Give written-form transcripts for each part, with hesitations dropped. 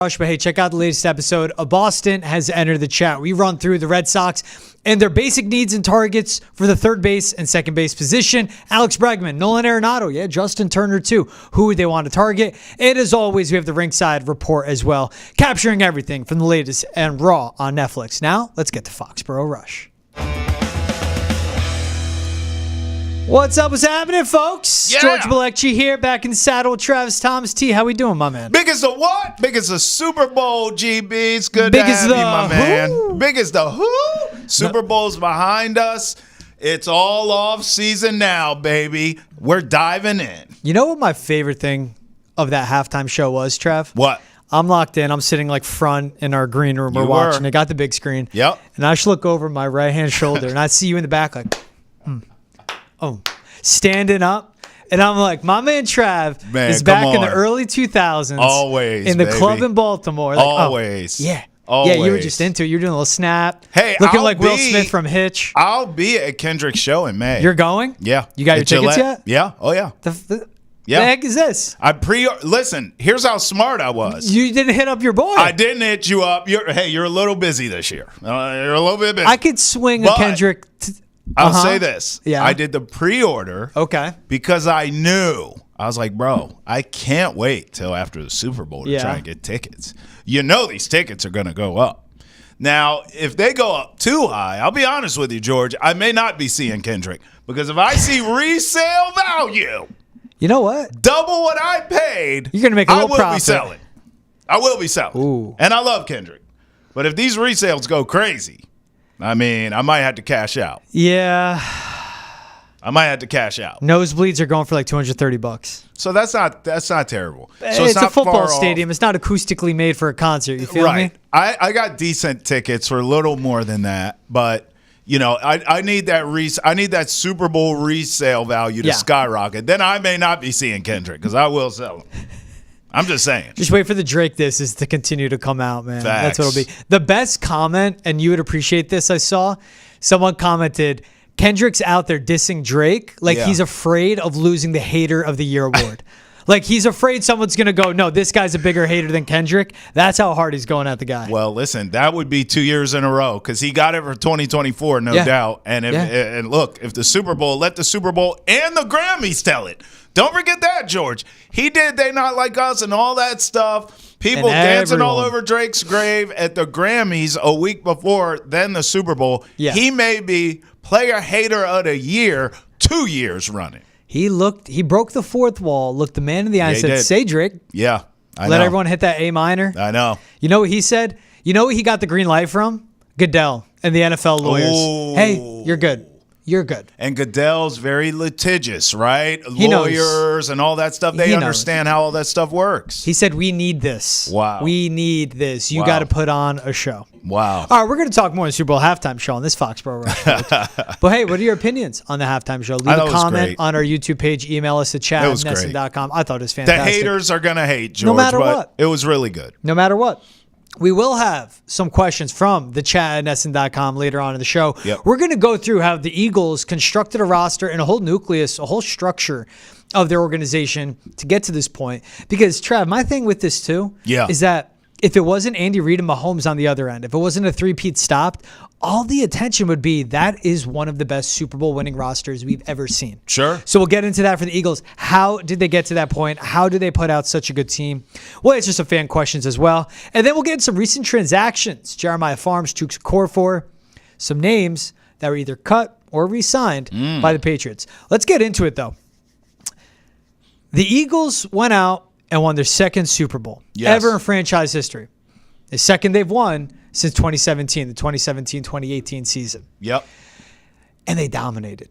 But hey, check out the latest episode of Boston has entered the chat. We run through the Red Sox and their basic needs and targets for the third base and second base position. Alex Bregman, Nolan Arenado, Justin Turner too. Who would they want to target? And as always, we have the Ringside Report as well, capturing everything from the latest and Raw on Netflix. Now, let's get to Foxborough Rush. What's up? What's happening, folks? Yeah. George Balekji here, back in the saddle with Travis Thomas T. How we doing, my man? Big as the what? Big as the Super Bowl, GB. It's good Big to as have the you, my man. who? Big as the who? Super Bowl's behind us. It's all off season now, baby. We're diving in. You know what my favorite thing of that halftime show was, Trev? What? I'm locked in. I'm sitting like front in our green room. We're watching. I got the big screen. Yep. And I just look over my right-hand shoulder, and I see you in the back like, standing up. And I'm like, my man Trav is back in the early 2000s. Always, in the baby. club in Baltimore. Like, Always. Yeah. Always. Yeah, you were just into it. You're doing a little snap. Hey, looking I'll like Will be- Smith from Hitch. I'll be at Kendrick's show in May. You're going? Yeah. You got your At tickets Gillette? yet? Yeah. Oh, yeah. The Yeah. heck is this? Listen, here's how smart I was. You didn't hit up your boy. I didn't hit you up. You're a little busy this year. You're a little bit busy. I could swing a But Kendrick. I'll say this. Yeah. I did the pre-order. Okay. Because I knew. I was like, bro, I can't wait till after the Super Bowl to Yeah. try and get tickets. You know these tickets are going to go up. Now, if they go up too high, I'll be honest with you, George, I may not be seeing Kendrick. Because if I see resale value, You know what? double what I paid, You're gonna make a little I will profit. be selling. I will be selling. Ooh. And I love Kendrick. But if these resales go crazy, I mean, I might have to cash out. Yeah. I might have to cash out. Nosebleeds are going for like $230. So that's not terrible. So It's a not football far off. stadium. It's not acoustically made for a concert. You feel Right. me? I got decent tickets for a little more than that, but you know, I need that I need that Super Bowl resale value to Yeah. skyrocket. Then I may not be seeing Kendrick because I will sell him. I'm just saying. Just wait for the Drake this is to continue to come out, man. Facts. That's what it'll be. The best comment, and you would appreciate this, I saw, someone commented, Kendrick's out there dissing Drake like Yeah. he's afraid of losing the Hater of the Year award. Like he's afraid someone's going to go, no, this guy's a bigger hater than Kendrick. That's how hard he's going at the guy. Well, listen, that would be 2 years in a row because he got it for 2024, no Yeah. doubt. And and look, if the Super Bowl, let the Super Bowl and the Grammys tell it. Don't forget that, George. He did They Not Like Us and all that stuff. People And dancing all everyone. over Drake's grave at the Grammys a week before, then the Super Bowl. Yeah. He may be Player Hater of the Year 2 years running. He broke the fourth wall, looked the man in the eye, and he said, did. say Drake. Yeah, I Let know. everyone hit that A minor. I know. You know what he said? You know what he got the green light from? Goodell and the NFL lawyers. Ooh. Hey, you're good. You're good. And Goodell's very litigious, right? He knows. Lawyers and all that stuff. They He knows. understand how all that stuff works. He said, we need this. Wow. We need this. You Wow. got to put on a show. Wow. All right, we're going to talk more on the Super Bowl halftime show on this Foxborough Rush. folks. But hey, what are your opinions on the halftime show? Leave I thought a it was comment great. on our YouTube page. Email us at chat It at was great. nesson.com. I thought it was The fantastic. haters are going to hate, George, No matter but what. it was really good. No matter what. We will have some questions from the chat at nesson.com later on in the show. Yep. We're going to go through how the Eagles constructed a roster and a whole nucleus, a whole structure of their organization to get to this point. Because, Trav, my thing with this too is that if it wasn't Andy Reid and Mahomes on the other end, if it wasn't a three-peat stopped, all the attention would be that is one of the best Super Bowl winning rosters we've ever seen. Sure. So we'll get into that for the Eagles. How did they get to that point? How did they put out such a good team? We'll answer some fan questions as well. And then we'll get into some recent transactions. Jeremiah Farms, Chooks Okorafor, some names that were either cut or re-signed by the Patriots. Let's get into it, though. The Eagles went out and won their second Super Bowl ever in franchise history. The second they've won since 2017, the 2017-2018 season. Yep. And they dominated.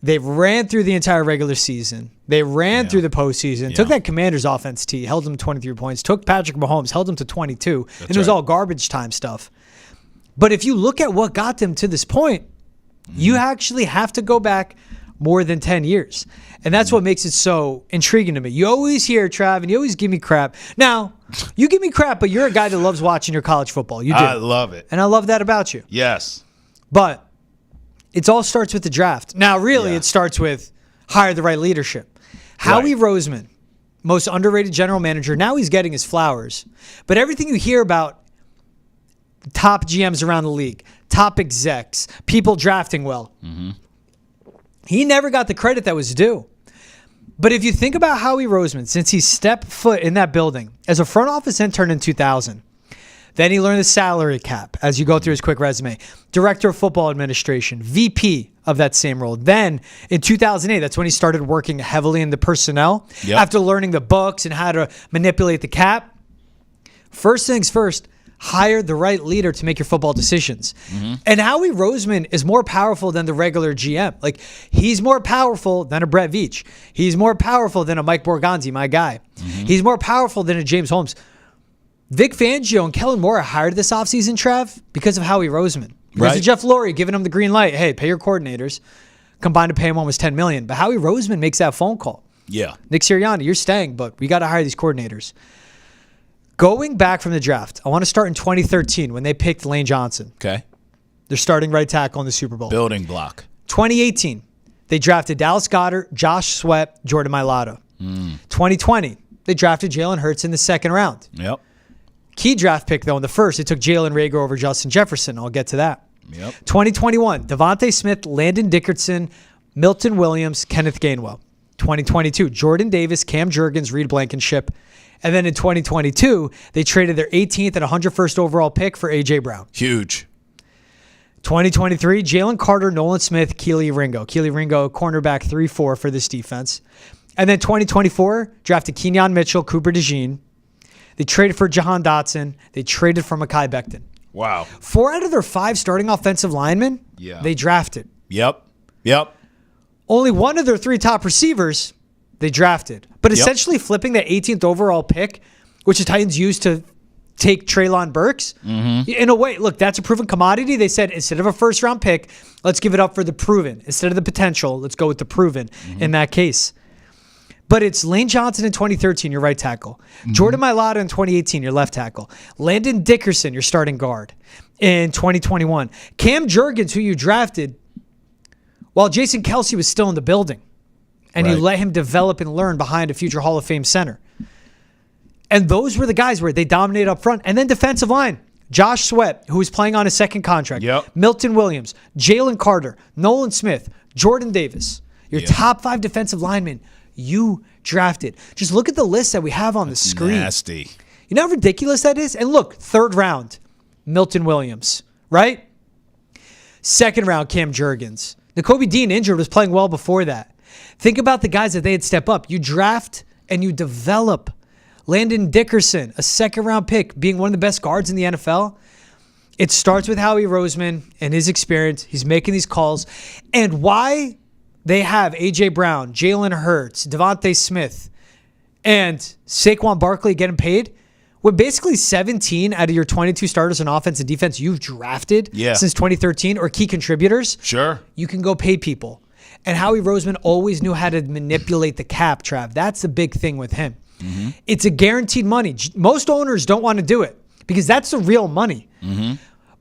They ran through the entire regular season. They ran through the postseason. Took that Commanders offense tee, held them to 23 points. Took Patrick Mahomes, held them to 22. And it was all garbage time stuff. But if you look at what got them to this point, you actually have to go back more than 10 years. And that's what makes it so intriguing to me. You always hear, Trav, and you always give me crap. Now, you give me crap, but you're a guy that loves watching your college football. You do. I love it. And I love that about you. Yes. But it all starts with the draft. Now, really, Yeah. it starts with hire the right leadership. Howie Roseman most underrated general manager. Now he's getting his flowers. But everything you hear about top GMs around the league, top execs, people drafting well, he never got the credit that was due. But if you think about Howie Roseman, since he stepped foot in that building as a front office intern in 2000, then he learned the salary cap as you go through his quick resume. Director of Football Administration, VP of that same role. Then in 2008, that's when he started working heavily in the personnel. Yep. After learning the books and how to manipulate the cap. First things first, hire the right leader to make your football decisions. And Howie Roseman is more powerful than the regular GM. Like, he's more powerful than a Brett Veach. He's more powerful than a Mike Borgonzi, my guy. He's more powerful than a James Holmes. Vic Fangio and Kellen Moore hired this offseason, Trav, because of Howie Roseman. Whereas Jeff Lurie giving him the green light. Hey, pay your coordinators. Combined to pay him almost $10 million. But Howie Roseman makes that phone call. Yeah. Nick Sirianni, you're staying, but we got to hire these coordinators. Going back from the draft, I want to start in 2013 when they picked Lane Johnson. Okay. They're starting right tackle in the Super Bowl. Building block. 2018, they drafted Dallas Goedert, Josh Sweat, Jordan Mailata. 2020, they drafted Jalen Hurts in the second round. Yep. Key draft pick, though, in the first, they took Jalen Reagor over Justin Jefferson. I'll get to that. Yep. 2021, Devontae Smith, Landon Dickerson, Milton Williams, Kenneth Gainwell. 2022, Jordan Davis, Cam Jurgens, Reed Blankenship. And then in 2022, they traded their 18th and 101st overall pick for A.J. Brown. Huge. 2023, Jalen Carter, Nolan Smith, Keely Ringo. Keely Ringo, cornerback 3-4 for this defense. And then 2024, drafted Kenyon Mitchell, Cooper DeJean. They traded for Jahan Dotson. They traded for Mekhi Becton. Wow. 4 out of their 5 starting offensive linemen, they drafted. Yep. Only 1 of their 3 top receivers, they drafted. But essentially flipping that 18th overall pick, which the Titans used to take Treylon Burks, in a way, look, that's a proven commodity. They said, instead of a first-round pick, let's give it up for the proven. Instead of the potential, let's go with the proven in that case. But it's Lane Johnson in 2013, your right tackle. Jordan Mailata in 2018, your left tackle. Landon Dickerson, your starting guard in 2021. Cam Jurgens, who you drafted while Jason Kelce was still in the building. And you let him develop and learn behind a future Hall of Fame center. And those were the guys where they dominated up front. And then defensive line. Josh Sweat, who was playing on his second contract. Milton Williams, Jalen Carter, Nolan Smith, Jordan Davis. Your top 5 defensive linemen you drafted. Just look at the list that we have on the screen. Nasty. You know how ridiculous that is? And look, 3rd round, Milton Williams, right? 2nd round, Cam Jurgens. Nakobe Dean, injured, was playing well before that. Think about the guys that they had step up. You draft and you develop. Landon Dickerson, a 2nd-round pick, being one of the best guards in the NFL. It starts with Howie Roseman and his experience. He's making these calls. And why they have A.J. Brown, Jalen Hurts, Devontae Smith, and Saquon Barkley getting paid, with basically 17 out of your 22 starters on offense and defense you've drafted since 2013 or key contributors, you can go pay people. And Howie Roseman always knew how to manipulate the cap, Trav. That's the big thing with him. It's a guaranteed money. Most owners don't want to do it because that's the real money.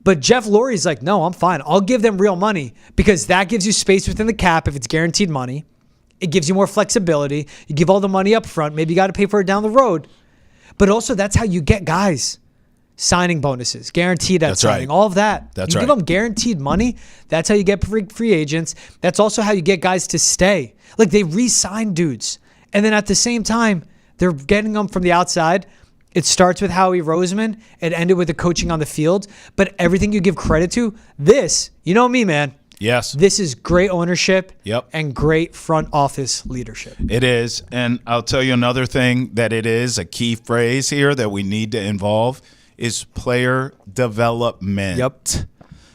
But Jeff Lurie's like, no, I'm fine. I'll give them real money because that gives you space within the cap if it's guaranteed money. It gives you more flexibility. You give all the money up front. Maybe you got to pay for it down the road. But also, that's how you get guys signing bonuses, guaranteed at signing, all of that. You give them guaranteed money. That's how you get free agents. That's also how you get guys to stay. Like, they re-sign dudes. And then at the same time, they're getting them from the outside. It starts with Howie Roseman. It ended with the coaching on the field. But everything you give credit to, this, you know me, man. Yes. This is great ownership and great front office leadership. It is. And I'll tell you another thing that it is, a key phrase here that we need to involve is player development.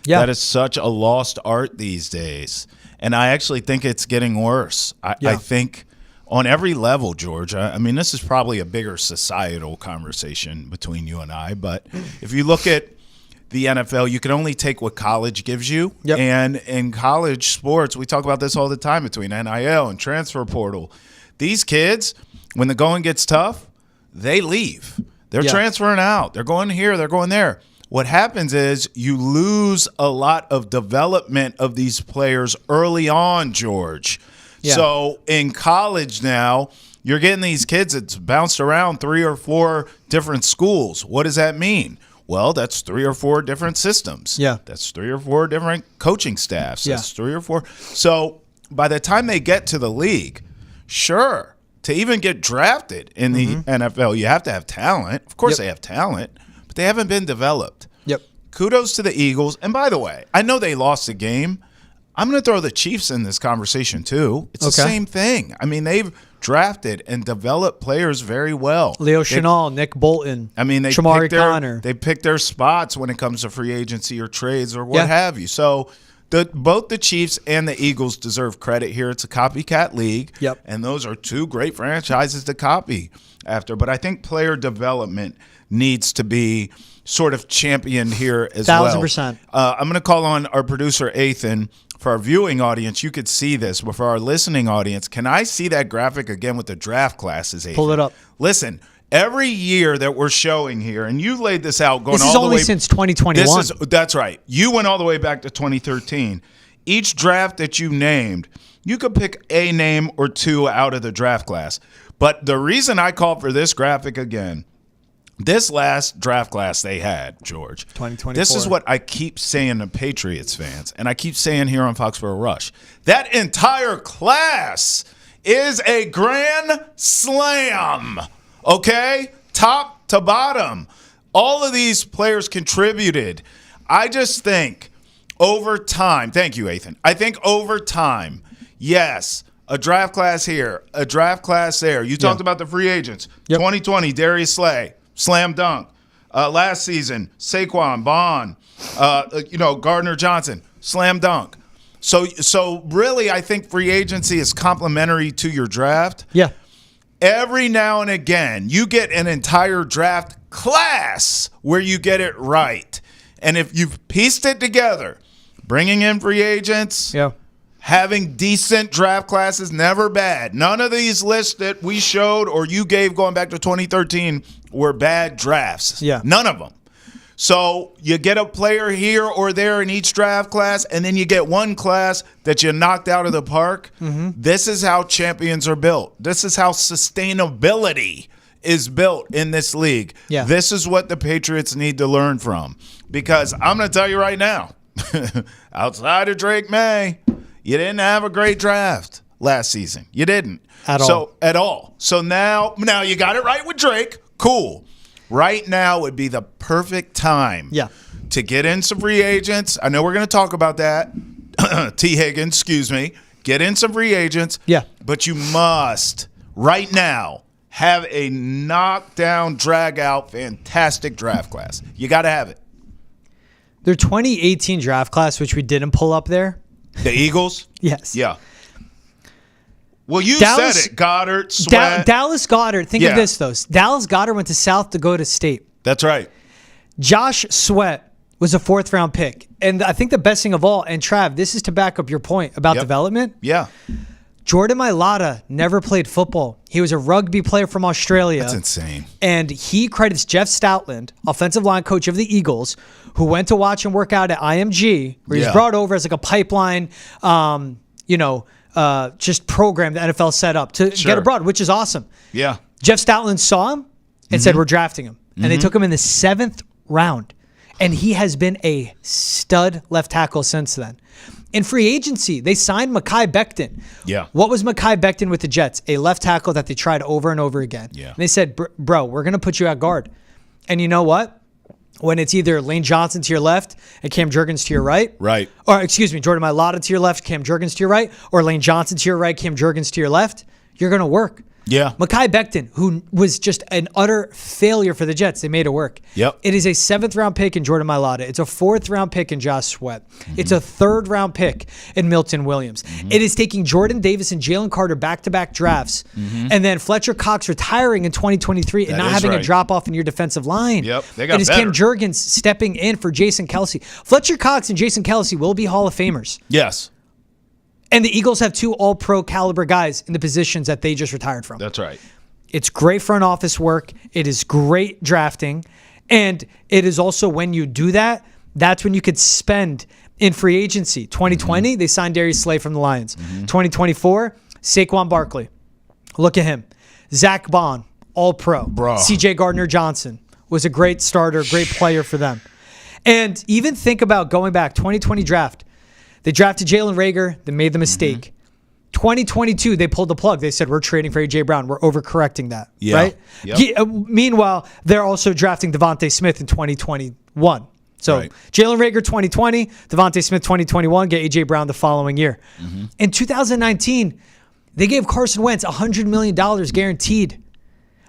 That is such a lost art these days. And I actually think it's getting worse. I think on every level, George, I mean, this is probably a bigger societal conversation between you and I. But if you look at the NFL, you can only take what college gives you. And in college sports, we talk about this all the time between NIL and transfer portal. These kids, when the going gets tough, they leave. They're transferring out. They're going here. They're going there. What happens is you lose a lot of development of these players early on, George. So in college now, You're getting these kids that's bounced around 3 or 4 different schools. What does that mean? Well, that's 3 or 4 different systems. Yeah. That's 3 or 4 different coaching staffs. Yeah. That's 3 or 4. So by the time they get to the league, sure, to even get drafted in the NFL, you have to have talent. Of course they have talent, but they haven't been developed. Yep. Kudos to the Eagles. And by the way, I know they lost the game. I'm going to throw the Chiefs in this conversation too. It's the same thing. I mean, they've drafted and developed players very well. Leo Chenal, Nick Bolton. I mean, they pick their spots when it comes to free agency or trades or what have you. So both the Chiefs and the Eagles deserve credit here. It's a copycat league. Yep. And those are 2 great franchises to copy after. But I think player development needs to be sort of championed here as 1,000%. I'm going to call on our producer, Ethan. For our viewing audience, you could see this, but for our listening audience, can I see that graphic again with the draft classes, Ethan? Pull it up. Listen, every year that we're showing here, and you laid this out going all the way. This is only since 2021. That's right. You went all the way back to 2013. Each draft that you named, you could pick a name or 2 out of the draft class. But the reason I called for this graphic again, this last draft class they had, George, 2024. This is what I keep saying to Patriots fans, and I keep saying here on Foxborough Rush. That entire class is a grand slam, okay? Top to bottom. All of these players contributed. I just think over time, thank you, Ethan. I think over time, yes, a draft class here, a draft class there. You talked about the free agents. 2020, Darius Slay. Slam dunk. Last season, Saquon, Bond, Gardner Johnson, slam dunk. So really, I think free agency is complementary to your draft. Yeah. Every now and again, you get an entire draft class where you get it right. And if you've pieced it together, bringing in free agents, having decent draft classes, never bad. None of these lists that we showed or you gave going back to 2013 were bad drafts. Yeah. None of them. So you get a player here or there in each draft class, and then you get one class that you knocked out of the park. This is how champions are built. This is how sustainability is built in this league. Yeah. This is what the Patriots need to learn from. Because I'm going to tell you right now, outside of Drake May, you didn't have a great draft last season. You didn't. At all. So now you got it right with Drake. Cool. Right now would be the perfect time to get in some free agents. I know we're going to talk about that. T. Higgins, excuse me. Get in some free agents. Yeah. But you must, right now, have a knockdown, drag-out, fantastic draft class. You got to have it. Their 2018 draft class, which we didn't pull up there. The Eagles? Yes. Yeah. Well, you said it. Goddard, Sweat. Dallas Goedert. Think of this, though. Dallas Goedert went to South Dakota State. That's right. Josh Sweat was a 4th-round pick. And I think the best thing of all, and Trav, this is to back up your point about development. Yeah. Jordan Mailata never played football. He was a rugby player from Australia. That's insane. And he credits Jeff Stoutland, offensive line coach of the Eagles, who went to watch him work out at IMG, where he's brought over as like a pipeline, just program the NFL set up to get abroad, which is awesome. Yeah. Jeff Stoutland saw him and said, we're drafting him. And they took him in the 7th round. And he has been a stud left tackle since then. In free agency, they signed Mekhi Becton. Yeah. What was Mekhi Becton with the Jets? A left tackle that they tried over and over again. Yeah. And they said, bro, we're going to put you at guard. And you know what? When it's either Lane Johnson to your left and Cam Jurgens to your right. Right. Or, Jordan Mailata to your left, Cam Jurgens to your right. Or Lane Johnson to your right, Cam Jurgens to your left. You're going to work. Yeah. Mekhi Becton, who was just an utter failure for the Jets. They made it work. Yep. It is a 7th-round pick in Jordan Mailata. It's a 4th-round pick in Josh Sweat. It's a 3rd-round pick in Milton Williams. It is taking Jordan Davis and Jalen Carter back-to-back drafts, and then Fletcher Cox retiring in 2023 and not having a drop-off in your defensive line. Yep, they got It is better. Cam Jurgens stepping in for Jason Kelce. Fletcher Cox and Jason Kelce will be Hall of Famers. Yes. And the Eagles have 2 all-pro caliber guys in the positions that they just retired from. That's right. It's great front office work. It is great drafting. And it is also when you do that, that's when you could spend in free agency. 2020, they signed Darius Slay from the Lions. 2024, Saquon Barkley. Look at him. Zach Bond, All-Pro. Bro. C.J. Gardner-Johnson was a great starter, great player for them. And even think about going back, 2020 draft. They drafted Jalen Reagor. They made the mistake. 2022, they pulled the plug. They said, we're trading for A.J. Brown. We're overcorrecting that. Yeah. Right? Yep. Meanwhile, they're also drafting Devontae Smith in 2021. So Right. Jalen Reagor 2020, Devontae Smith 2021, get A.J. Brown the following year. In 2019, they gave Carson Wentz $100 million guaranteed.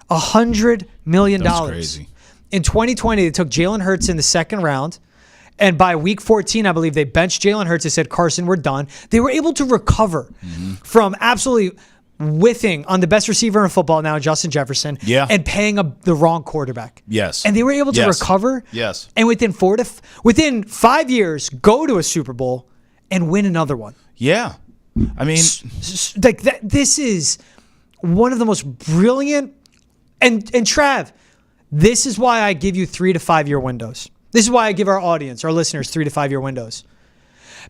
$100 million. That's crazy. In 2020, they took Jalen Hurts in the second round. And by week 14, I believe they benched Jalen Hurts. They said, Carson, we're done. They were able to recover from absolutely whiffing on the best receiver in football now, Justin Jefferson, and paying the wrong quarterback. Yes. And they were able to recover. Yes. And within 5 years, go to a Super Bowl and win another one. Yeah. I mean, like that. This is one of the most brilliant. And Trav, this is why I give you 3 to 5 year windows. This is why I give our audience, our listeners, 3 to 5 year windows.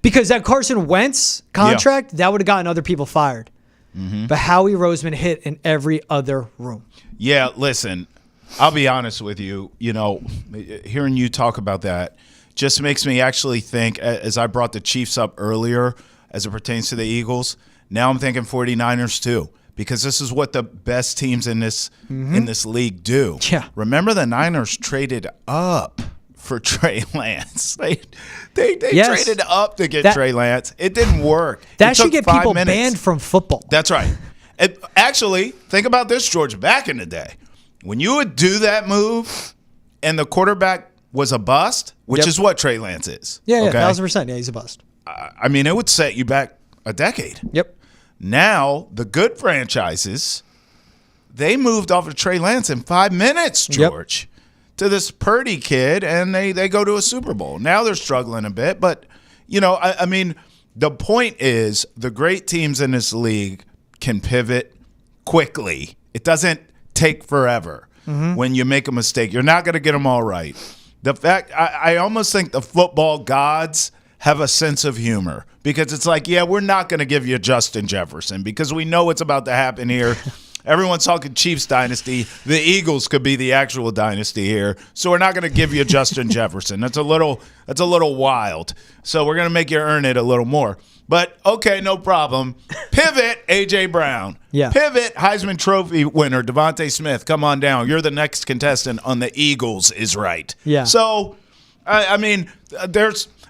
Because that Carson Wentz contract, that would have gotten other people fired. But Howie Roseman hit in every other room. Yeah, listen, I'll be honest with you. You know, hearing you talk about that just makes me actually think, as I brought the Chiefs up earlier as it pertains to the Eagles, now I'm thinking 49ers too. Because this is what the best teams in this league do. Yeah. Remember the Niners traded up for Trey Lance. They traded up to get Trey Lance. It didn't work. That should get people banned from football. That's right. Actually, think about this, George. Back in the day, when you would do that move and the quarterback was a bust, which is what Trey Lance is. Yeah, 1,000%. Yeah, he's a bust. I mean, it would set you back a decade. Yep. Now, the good franchises, they moved off of Trey Lance in 5 minutes, George, to this Purdy kid, and they go to a Super Bowl. Now they're struggling a bit, but, you know, I mean, the point is the great teams in this league can pivot quickly. It doesn't take forever when you make a mistake. You're not going to get them all right. The fact, I almost think the football gods have a sense of humor because it's like, yeah, we're not going to give you Justin Jefferson because we know what's about to happen here. Everyone's talking Chiefs dynasty. The Eagles could be the actual dynasty here. So we're not going to give you Justin Jefferson. That's a little wild. So we're going to make you earn it a little more. But okay, no problem. Pivot, A.J. Brown. Yeah. Pivot, Heisman Trophy winner, Devontae Smith. Come on down. You're the next contestant on the Eagles is right. Yeah. So, I mean,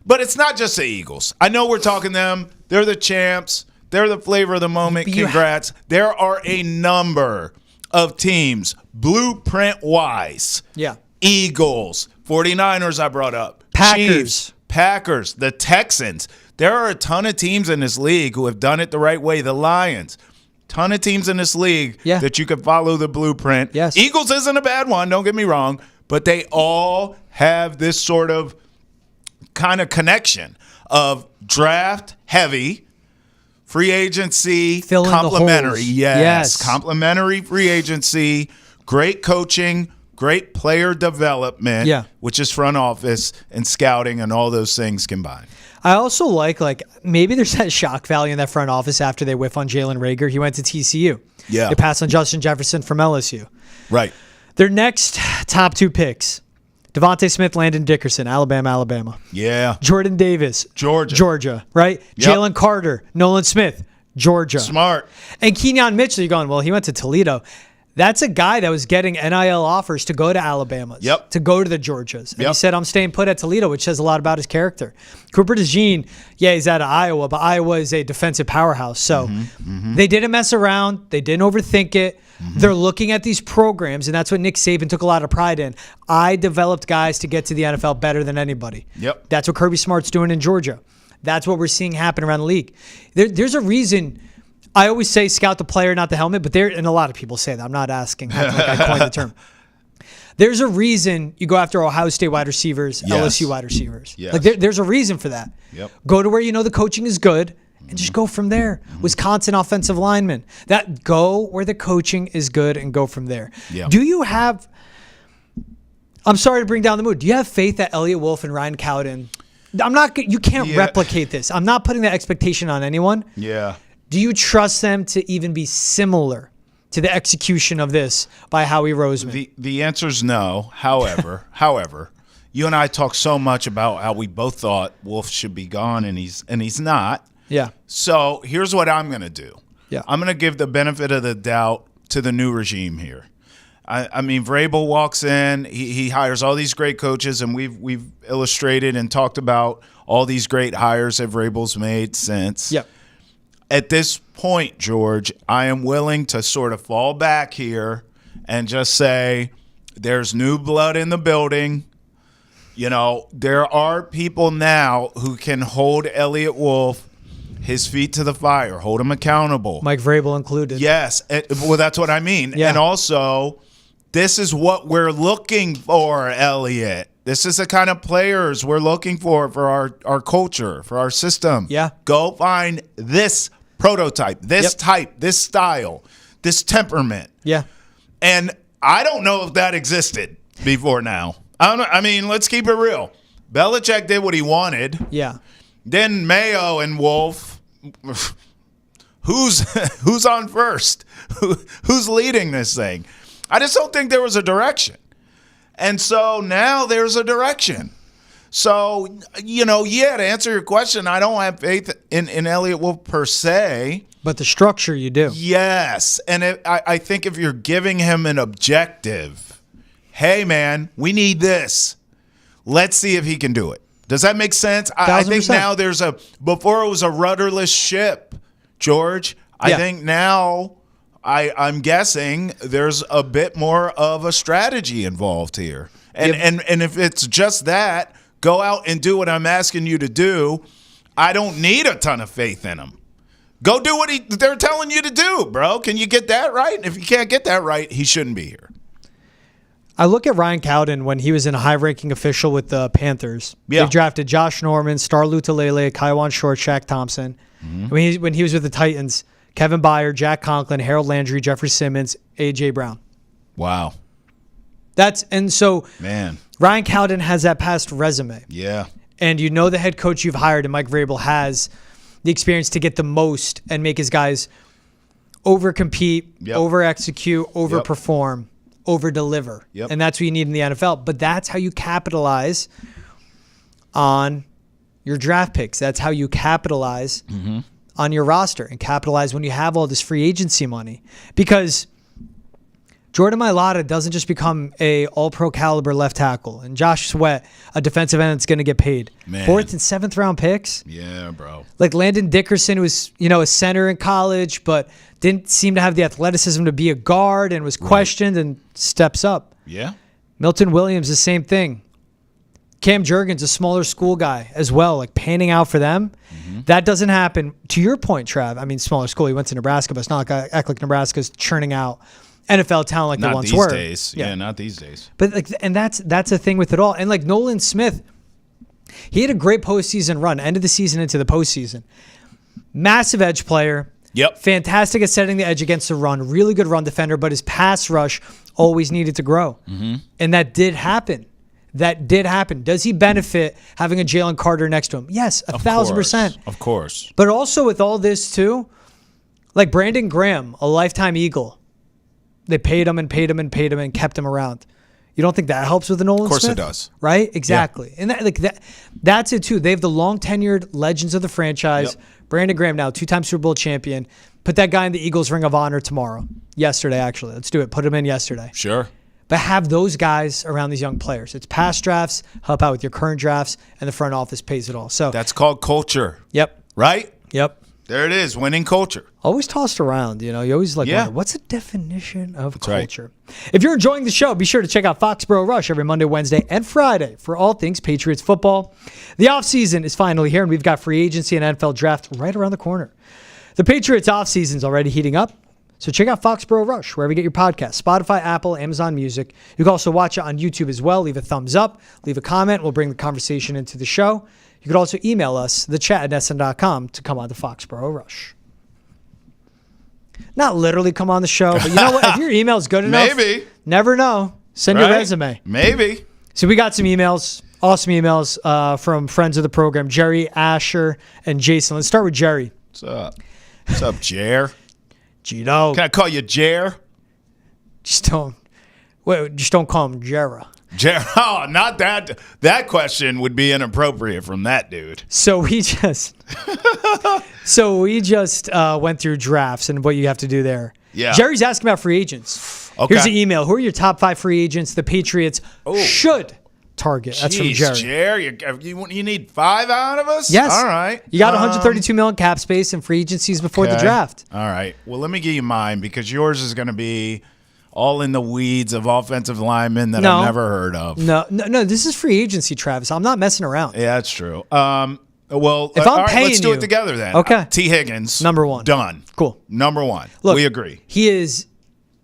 but it's not just the Eagles. I know we're talking them. They're the champs. They're the flavor of the moment. Congrats. There are a number of teams, blueprint-wise. Yeah. Eagles, 49ers I brought up. Packers. Chiefs, Packers, the Texans. There are a ton of teams in this league who have done it the right way. The Lions. Ton of teams in this league that you can follow the blueprint. Yes. Eagles isn't a bad one, don't get me wrong, but they all have this sort of kind of connection of draft heavy, free agency, complimentary. Yes. Complimentary free agency, great coaching, great player development, which is front office and scouting and all those things combined. I also like maybe there's that shock value in that front office after they whiff on Jalen Reagor. He went to TCU. Yeah. They passed on Justin Jefferson from LSU. Right. Their next top 2 picks, Devontae Smith, Landon Dickerson, Alabama. Yeah. Jordan Davis, Georgia, right? Yep. Jalen Carter, Nolan Smith, Georgia. Smart. And Kenyon Mitchell, you're going, well, he went to Toledo. That's a guy that was getting NIL offers to go to Alabama's, to go to the Georgias. And he said, I'm staying put at Toledo, which says a lot about his character. Cooper DeJean, he's out of Iowa, but Iowa is a defensive powerhouse. So they didn't mess around. They didn't overthink it. They're looking at these programs, and that's what Nick Saban took a lot of pride in. I developed guys to get to the NFL better than anybody. Yep. That's what Kirby Smart's doing in Georgia. That's what we're seeing happen around the league. There's a reason. I always say scout the player, not the helmet, but and a lot of people say that. I'm not asking. I coined the term. There's a reason you go after Ohio State wide receivers, LSU wide receivers. Yes. Like there's a reason for that. Yep. Go to where you know the coaching is good and just go from there. Wisconsin offensive linemen. Go where the coaching is good and go from there. Yep. Do you have I'm sorry to bring down the mood. Do you have faith that Eliot Wolf and Ryan Cowden you can't replicate this. I'm not putting that expectation on anyone. Yeah. Do you trust them to even be similar to the execution of this by Howie Roseman? The answer is no. However, you and I talked so much about how we both thought Wolf should be gone, and he's not. Yeah. So here's what I'm going to do. Yeah. I'm going to give the benefit of the doubt to the new regime here. I mean, Vrabel walks in, he hires all these great coaches, and we've illustrated and talked about all these great hires that Vrabel's made since. Yep. At this point, George, I am willing to sort of fall back here and just say there's new blood in the building. You know, there are people now who can hold Eliot Wolf, his feet to the fire, hold him accountable. Mike Vrabel included. Yes. Well, that's what I mean. Yeah. And also, this is what we're looking for, Eliot. This is the kind of players we're looking for our culture, for our system. Yeah. Go find this prototype, this type, this style, this temperament. Yeah. And I don't know if that existed before now. I mean, let's keep it real. Belichick did what he wanted. Yeah. Then Mayo and Wolf. Who's on first? Who's leading this thing? I just don't think there was a direction. And so now there's a direction. So, you know, yeah, to answer your question, I don't have faith in Eliot Wolf per se. But the structure you do. Yes. And I think if you're giving him an objective, hey, man, we need this. Let's see if he can do it. Does that make sense? I think now before it was a rudderless ship, George. I think now I'm guessing there's a bit more of a strategy involved here. And if it's just that, go out and do what I'm asking you to do. I don't need a ton of faith in him. Go do what they're telling you to do, bro. Can you get that right? And if you can't get that right, he shouldn't be here. I look at Ryan Cowden when he was in a high-ranking official with the Panthers. Yeah. They drafted Josh Norman, Star Lutulele, Kaiwan Short, Shaq Thompson. Mm-hmm. When he was with the Titans, Kevin Byard, Jack Conklin, Harold Landry, Jeffrey Simmons, A.J. Brown. Wow. Man. Ryan Cowden has that past resume. Yeah. And you know the head coach you've hired, and Mike Vrabel has the experience to get the most and make his guys over-compete, over-execute, over-perform, over-deliver. Yep. And that's what you need in the NFL. But that's how you capitalize on your draft picks. That's how you capitalize on your roster and capitalize when you have all this free agency money. Because Jordan Mailata doesn't just become a all-pro caliber left tackle. And Josh Sweat, a defensive end that's going to get paid. Man. 4th and 7th round picks. Yeah, bro. Like Landon Dickerson was, a center in college, but didn't seem to have the athleticism to be a guard and was questioned and steps up. Yeah. Milton Williams, the same thing. Cam Jurgens, a smaller school guy as well, like panning out for them. Mm-hmm. That doesn't happen. To your point, Trav, I mean, smaller school. He went to Nebraska, but it's not like Nebraska's churning out NFL talent like they once were. Not these days. Yeah, not these days. But that's a thing with it all. And like Nolan Smith, he had a great postseason run, end of the season into the postseason. Massive edge player. Yep. Fantastic at setting the edge against the run. Really good run defender, but his pass rush always needed to grow. Mm-hmm. And that did happen. Does he benefit having a Jalen Carter next to him? Yes, 1,000%. Of course. But also with all this too, like Brandon Graham, a lifetime Eagle. They paid him and kept him around. You don't think that helps with the Nolan Smith? Of course it does. Right? Exactly. Yeah. And that's it too. They have the long-tenured legends of the franchise. Yep. Brandon Graham now, 2-time Super Bowl champion. Put that guy in the Eagles Ring of Honor tomorrow. Yesterday, actually. Let's do it. Put him in yesterday. Sure. But have those guys around these young players. It's past drafts, help out with your current drafts, and the front office pays it all. So that's called culture. Yep. Right? Yep. There it is, winning culture. Always tossed around, you always wonder, what's the definition of culture? Right. If you're enjoying the show, be sure to check out Foxborough Rush every Monday, Wednesday, and Friday for all things Patriots football. The offseason is finally here, and we've got free agency and NFL draft right around the corner. The Patriots offseason is already heating up, so check out Foxborough Rush wherever you get your podcasts, Spotify, Apple, Amazon Music. You can also watch it on YouTube as well. Leave a thumbs up, leave a comment. We'll bring the conversation into the show. You could also email us, thechat@sn.com, to come on the Foxborough Rush. Not literally come on the show, but you know what? If your email is good enough, maybe. Never know. Send your resume. Maybe. So we got some emails, awesome emails from friends of the program, Jerry, Asher, and Jason. Let's start with Jerry. What's up? What's up, Jer? Gino. Can I call you Jer? Just don't call him Jera. Oh, not that. That question would be inappropriate from that dude. So we just went through drafts and what you have to do there. Yeah. Jerry's asking about free agents. Okay. Here's the email. Who are your top 5 free agents the Patriots should target? That's from Jerry. You need 5 out of us? Yes. All right. You got $132 million cap space and free agencies before the draft. All right. Well, let me give you mine because yours is going to be all in the weeds of offensive linemen that I've never heard of. No. This is free agency, Travis. I'm not messing around. Yeah, that's true. Well, if I'm paying let's do it together then. Okay. T. Higgins. Number 1. Done. Cool. Number 1. Look, we agree. He is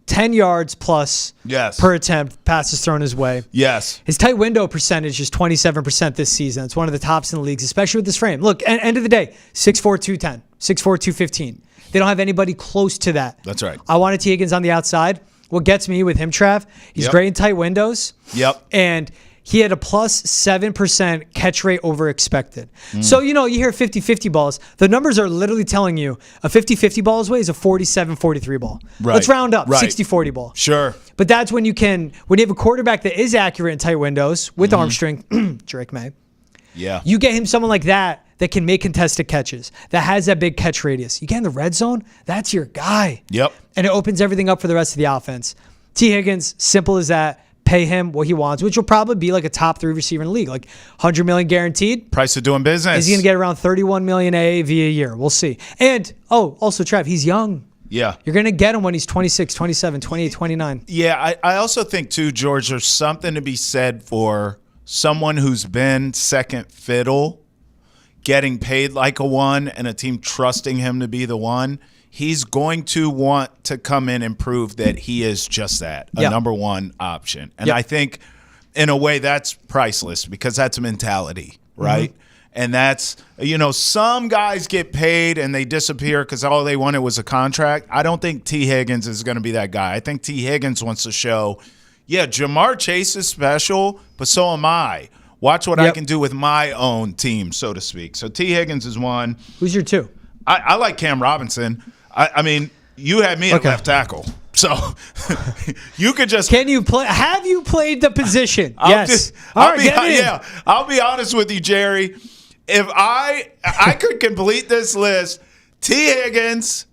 10 yards plus per attempt, passes thrown his way. Yes. His tight window percentage is 27% this season. It's one of the tops in the leagues, especially with this frame. Look, end of the day, 6'4", 210, 6'4", 215. They don't have anybody close to that. That's right. I wanted T. Higgins on the outside. What gets me with him, Trav, he's great in tight windows. Yep. And he had a plus 7% catch rate over expected. So, you hear 50-50 balls. The numbers are literally telling you a 50-50 ball is a 47-43 ball. Right. Let's round up, right. 60-40 ball. Sure. But that's when you have a quarterback that is accurate in tight windows with arm strength, Drake May. Yeah. You get him someone like that can make contested catches, that has that big catch radius. You get in the red zone, that's your guy. Yep. And it opens everything up for the rest of the offense. T. Higgins, simple as that. Pay him what he wants, which will probably be like a top 3 receiver in the league, like $100 million guaranteed. Price of doing business. Is he going to get around $31 million AAV a year? We'll see. And, also, Trev, he's young. Yeah. You're going to get him when he's 26, 27, 28, 29. Yeah, I also think, too, George, there's something to be said for someone who's been second fiddle getting paid like a one and a team trusting him to be the one. He's going to want to come in and prove that he is just that, a number 1 option. And I think, in a way, that's priceless because that's a mentality, right? And that's, some guys get paid and they disappear because all they wanted was a contract. I don't think T. Higgins is going to be that guy. I think T. Higgins wants to show, Jamar Chase is special, but so am I. Watch what I can do with my own team, so to speak. So T. Higgins is 1. Who's your 2? I like Cam Robinson. I mean, you had me at left tackle. So you could just. Can you play? Have you played the position? Yes. I'll be honest with you, Jerry. If I could complete this list, T. Higgins,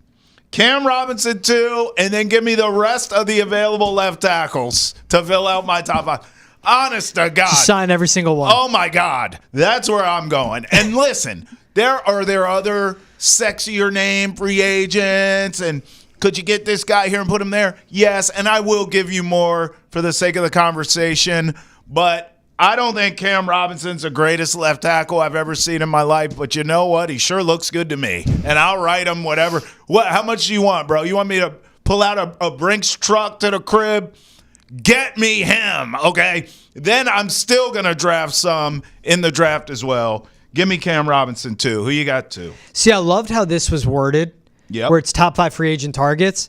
Cam Robinson 2, and then give me the rest of the available left tackles to fill out my top 5. Honest to God. Just sign every single one. Oh, my God. That's where I'm going. And listen, there are other sexier name free agents, and could you get this guy here and put him there? Yes, and I will give you more for the sake of the conversation, but I don't think Cam Robinson's the greatest left tackle I've ever seen in my life, but you know what? He sure looks good to me, and I'll write him whatever. How much do you want, bro? You want me to pull out a Brinks truck to the crib? Get me him, okay? Then I'm still going to draft some in the draft as well. Give me Cam Robinson, too. Who you got, 2? See, I loved how this was worded, where it's top 5 free agent targets,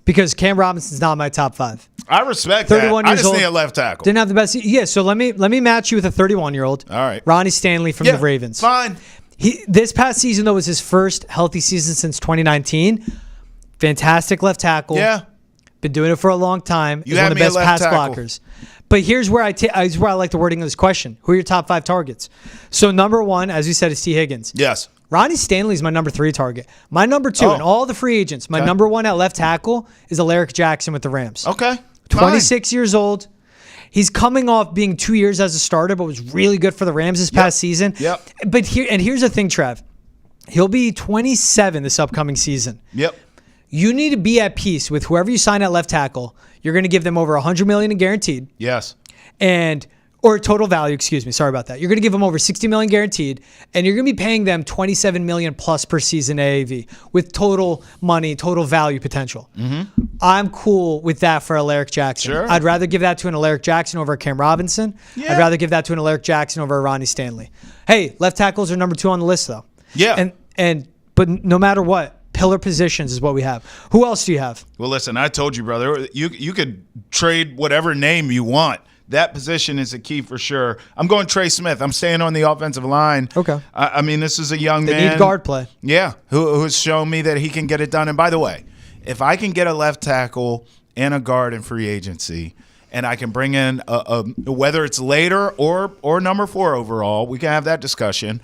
because Cam Robinson's not my top 5. I respect that. I just need a left tackle. Didn't have the best. Yeah, so let me match you with a 31-year-old. All right. Ronnie Stanley from the Ravens. Fine. This past season, though, was his first healthy season since 2019. Fantastic left tackle. Yeah. Been doing it for a long time. He's one of the best pass tackle. blockers. But here's where I like the wording of this question. Who are your top 5 targets? So number 1, as you said, is T. Higgins. Yes. Ronnie Stanley's my number 3 target. My number 2, and all the free agents, my number 1 at left tackle is Alaric Jackson with the Rams. Okay. 26 years old. He's coming off being 2 years as a starter, but was really good for the Rams this past season. Yep. But here's the thing, Trev. He'll be 27 this upcoming season. Yep. You need to be at peace with whoever you sign at left tackle. You're going to give them over $100 million in guaranteed. Yes. Or total value, excuse me. Sorry about that. You're going to give them over $60 million guaranteed, and you're going to be paying them $27 million plus per season AAV with total money, total value potential. Mm-hmm. I'm cool with that for Alaric Jackson. Sure. I'd rather give that to an Alaric Jackson over a Cam Robinson. Yeah. I'd rather give that to an Alaric Jackson over a Ronnie Stanley. Hey, left tackles are number 2 on the list, though. Yeah. But no matter what, pillar positions is what we have. Who else do you have? Well, listen, I told you, brother, you could trade whatever name you want. That position is a key for sure. I'm going Trey Smith. I'm staying on the offensive line. Okay. I mean, this is a young man. They need guard play. Yeah, who has shown me that he can get it done. And by the way, if I can get a left tackle and a guard in free agency, and I can bring in whether it's later or number 4 overall, we can have that discussion.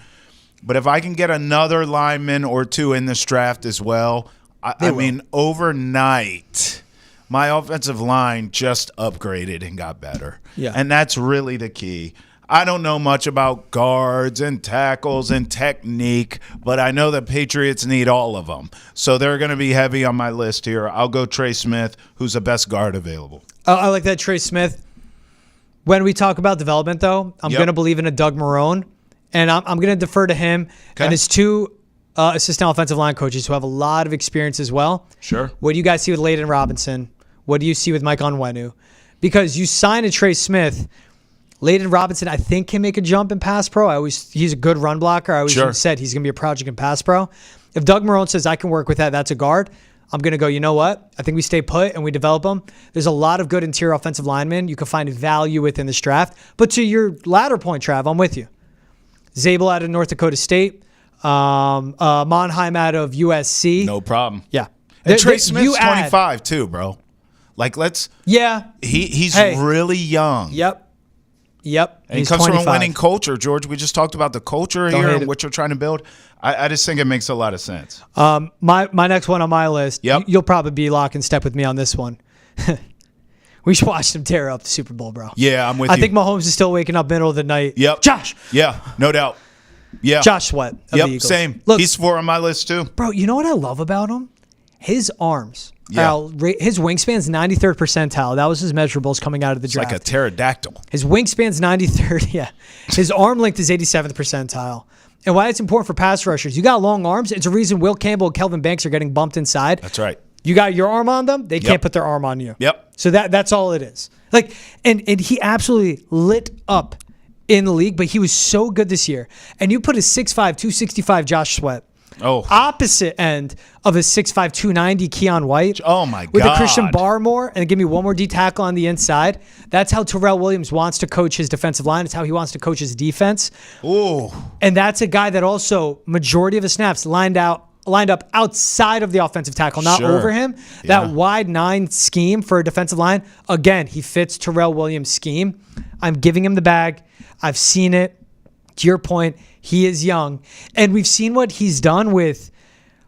But if I can get another lineman or 2 in this draft as well, I mean, overnight, my offensive line just upgraded and got better. Yeah. And that's really the key. I don't know much about guards and tackles and technique, but I know the Patriots need all of them. So they're going to be heavy on my list here. I'll go Trey Smith, who's the best guard available. I like that, Trey Smith. When we talk about development, though, I'm going to believe in a Doug Marrone, and I'm going to defer to him and his 2 assistant offensive line coaches who have a lot of experience as well. Sure. What do you guys see with Layden Robinson? What do you see with Mike Onwenu? Because you sign a Trey Smith – Layden Robinson, I think, can make a jump in pass pro. He's a good run blocker. I always said he's going to be a project in pass pro. If Doug Marrone says I can work with that, that's a guard, I'm going to go, you know what? I think we stay put and we develop them. There's a lot of good interior offensive linemen you can find value within this draft. But to your latter point, Trav, I'm with you. Zabel out of North Dakota State. Monheim out of USC. No problem. Yeah. And Trey Smith's 25 too, bro. Like, let's. Yeah. He's really young. Yep. And he comes 25. From a winning culture, George. We just talked about the culture here and what you're trying to build. I just think it makes a lot of sense. My next one on my list, you'll probably be lock and step with me on this one. We should watch him tear up the Super Bowl, bro. Yeah, I'm with you. I think Mahomes is still waking up middle of the night. Yep. Josh. Yeah, no doubt. Yeah. Josh Sweat of the Eagles. Same. Look, he's 4 on my list too. Bro, you know what I love about him? His arms. Yeah. His wingspan's 93rd percentile. That was his measurables coming out of the draft. Like a pterodactyl. His wingspan's 93rd. Yeah. His arm length is 87th percentile. And why it's important for pass rushers, you got long arms. It's a reason Will Campbell and Kelvin Banks are getting bumped inside. That's right. You got your arm on them, they can't put their arm on you. Yep. So that's all it is. Like, and he absolutely lit up in the league, but he was so good this year. And you put a 6'5", 265 Josh Sweat. Opposite end of a 6'5", 290 Keon White. Oh, my God. With a Christian Barmore and give me one more D tackle on the inside. That's how Terrell Williams wants to coach his defensive line. It's how he wants to coach his defense. Ooh. And that's a guy that also, majority of his snaps, lined up outside of the offensive tackle, not over him. That wide 9 scheme for a defensive line, again, he fits Terrell Williams' scheme. I'm giving him the bag. I've seen it. To your point, he is young. And we've seen what he's done with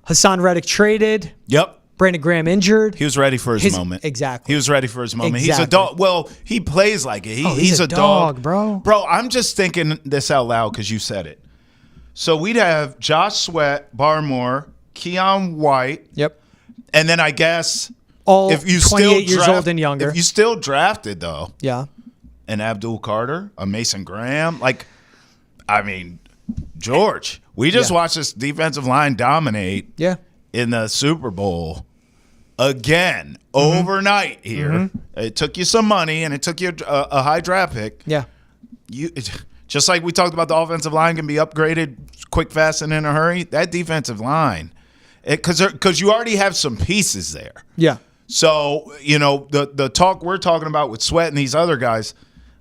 Hassan Reddick traded. Yep. Brandon Graham injured. He was ready for his moment. Exactly. He was ready for his moment. Exactly. He's a dog. Well, he plays like it. He's a dog, bro. Bro, I'm just thinking this out loud because you said it. So we'd have Josh Sweat, Barmore, Keon White. Yep. And then I guess all if you 28 years old and younger. If you still drafted, though. Yeah. An Abdul Carter, a Mason Graham. Like, I mean, George, we just watched this defensive line dominate in the Super Bowl again overnight here. Mm-hmm. It took you some money and it took you a high draft pick. Yeah. Just like we talked about, the offensive line can be upgraded quick, fast, and in a hurry. That defensive line, because you already have some pieces there. Yeah. So, you know, the talk we're talking about with Sweat and these other guys,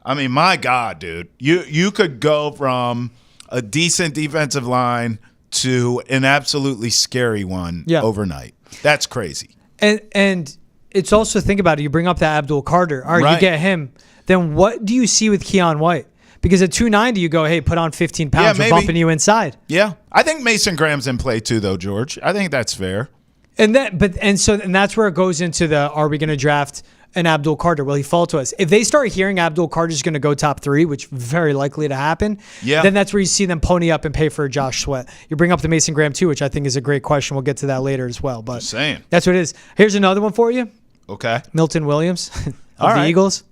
I mean, my God, dude, you could go from a decent defensive line to an absolutely scary one overnight. That's crazy. And it's also, think about it, you bring up that Abdul Carter. All right, you get him. Then what do you see with Keon White? Because at 290, you go, hey, put on 15 pounds. We're bumping you inside. Yeah. I think Mason Graham's in play too, though, George. I think that's fair. And that's where it goes into the, are we going to draft an Abdul Carter? Will he fall to us? If they start hearing Abdul Carter's going to go top 3, which very likely to happen, then that's where you see them pony up and pay for Josh Sweat. You bring up the Mason Graham too, which I think is a great question. We'll get to that later as well. But just saying. That's what it is. Here's another one for you. Okay. Milton Williams of the Eagles.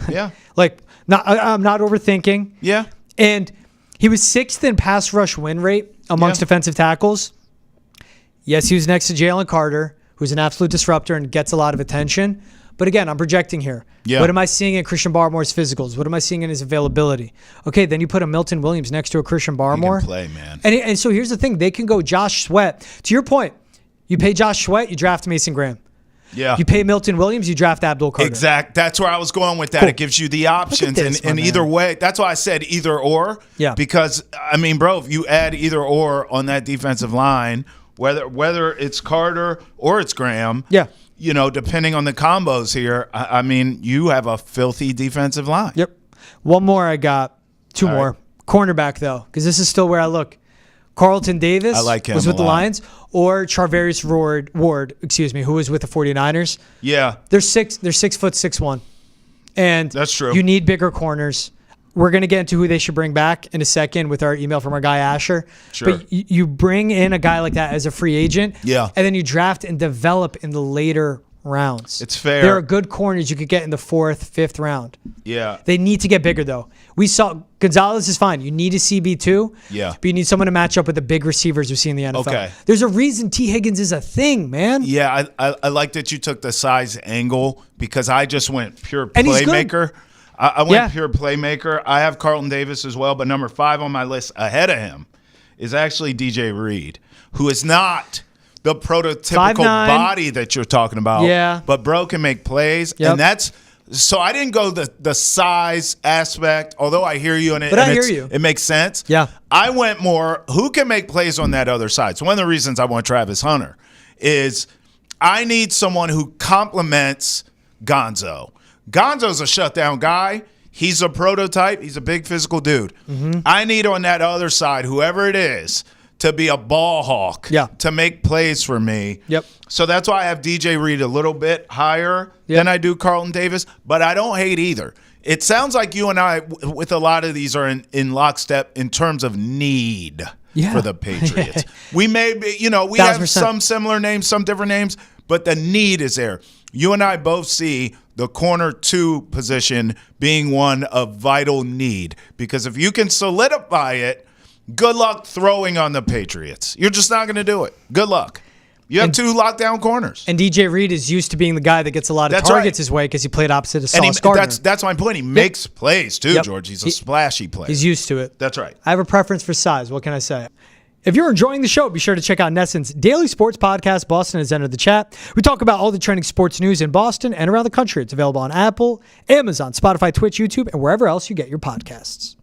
Yeah. I'm not overthinking. Yeah. And he was 6th in pass rush win rate amongst defensive tackles. Yes, he was next to Jalen Carter, who's an absolute disruptor and gets a lot of attention. But again, I'm projecting here. Yeah. What am I seeing in Christian Barmore's physicals? What am I seeing in his availability? Okay, then you put a Milton Williams next to a Christian Barmore. He can play, man. And so here's the thing. They can go Josh Sweat. To your point, you pay Josh Sweat, you draft Mason Graham. Yeah. You pay Milton Williams, you draft Abdul Carter. Exact. That's where I was going with that. Cool. It gives you the options in either way. That's why I said either or. Yeah. Because, I mean, bro, if you add either or on that defensive line, whether it's Carter or it's Graham, depending on the combos here, I mean, you have a filthy defensive line. Yep. One more I got. Two more. Right. Cornerback, though, because this is still where I look. Carlton Davis was with the Lions, or Charvarius Ward, who was with the 49ers. Yeah. They're 6 foot 6'1". And that's true. You need bigger corners. We're going to get into who they should bring back in a second with our email from our guy Asher. Sure. But you bring in a guy like that as a free agent. Yeah. And then you draft and develop in the later rounds. It's fair. There are good corners you could get in the 4th, 5th round. Yeah. They need to get bigger, though. We saw Gonzalez is fine. You need a CB2. Yeah. But you need someone to match up with the big receivers we see in the NFL. Okay. There's a reason T. Higgins is a thing, man. Yeah, I like that you took the size angle because I just went pure playmaker. I went pure playmaker. I have Carlton Davis as well, but number 5 on my list ahead of him is actually DJ Reed, who is not the prototypical 5'9" body that you're talking about. Yeah. But bro can make plays. Yep. And that's so I didn't go the size aspect, although I hear you but I hear you. It makes sense. Yeah. I went more who can make plays on that other side. So one of the reasons I want Travis Hunter is I need someone who complements Gonzo. Gonzo's a shutdown guy. He's a prototype. He's a big physical dude. Mm-hmm. I need on that other side, whoever it is, to be a ball hawk, to make plays for me. Yep. So that's why I have DJ Reed a little bit higher than I do Carlton Davis, but I don't hate either. It sounds like you and I, with a lot of these, are in lockstep in terms of need for the Patriots. We may be, we have some similar names, some different names, but the need is there. You and I both see the corner 2 position being one of vital need because if you can solidify it, good luck throwing on the Patriots. You're just not going to do it. Good luck. You have 2 lockdown corners. And DJ Reed is used to being the guy that gets a lot of targets his way because he played opposite of Sauce Gardner. That's my point. He makes plays too, George. He's a splashy player. He's used to it. That's right. I have a preference for size. What can I say? If you're enjoying the show, be sure to check out Nesson's daily sports podcast. Boston has entered the chat. We talk about all the trending sports news in Boston and around the country. It's available on Apple, Amazon, Spotify, Twitch, YouTube, and wherever else you get your podcasts.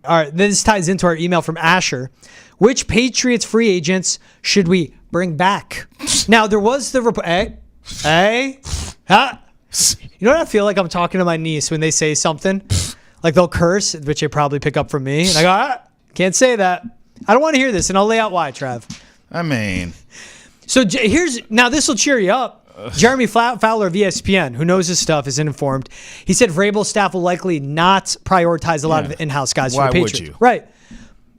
All right, this ties into our email from Asher. Which Patriots free agents should we bring back? Now, there was the report. You know what I feel like? I'm talking to my niece when they say something. Like they'll curse, which they probably pick up from me. And I go, can't say that. I don't want to hear this, and I'll lay out why, Trav. I mean. So now this will cheer you up. Jeremy Fowler of ESPN, who knows his stuff, is informed. He said Vrabel's staff will likely not prioritize a lot of the in-house guys for the Patriots. Why would you? Right.